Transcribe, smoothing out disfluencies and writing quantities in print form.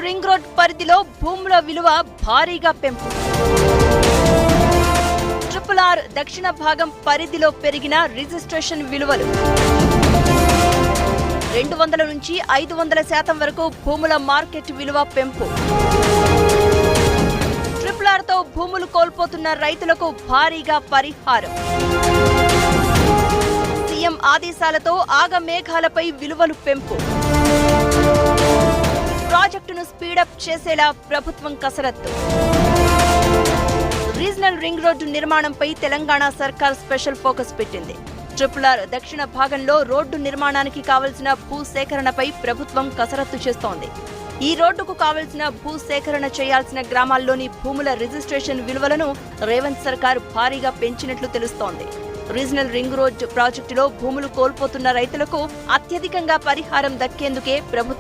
Regional ring road పరిధిలో భూముల విలువ భారీగా పెంపు. RRR దక్షిణ భాగం పరిధిలో పెరిగిన రిజిస్ట్రేషన్ విలువలు. 200 నుంచి 500% వరకు భూముల మార్కెట్ విలువ పెంపు. RRR తో భూములు కోల్పోతున్న రైతులకు భారీగా పరిహారం. సీఎం ఆదేశాలతో ఆగమేఘాలపై విలువలు పెంపు. ప్రాజెక్టును స్పీడప్ చేసేలా ప్రభుత్వం కసరత్తు. రీజనల్ రింగ్ రోడ్డు నిర్మాణంపై తెలంగాణ సర్కార్ స్పెషల్ ఫోకస్ పెట్టింది. RRR దక్షిణ భాగంలో రోడ్డు నిర్మాణానికి కావలసిన భూసేకరణపై ప్రభుత్వం కసరత్తు చేస్తోంది. ఈ రోడ్డుకు కావలసిన భూసేకరణ చేయాల్సిన గ్రామాల్లోని భూముల రిజిస్ట్రేషన్ విలువలను రేవంత్ సర్కార్ భారీగా పెంచినట్లు తెలుస్తోంది. రీజనల్ రింగ్ రోడ్ ప్రాజెక్టులో భూములు కోల్పోతున్న రైతులకు అత్యధికంగా పరిహారం దక్కేందుకే ప్రభుత్వం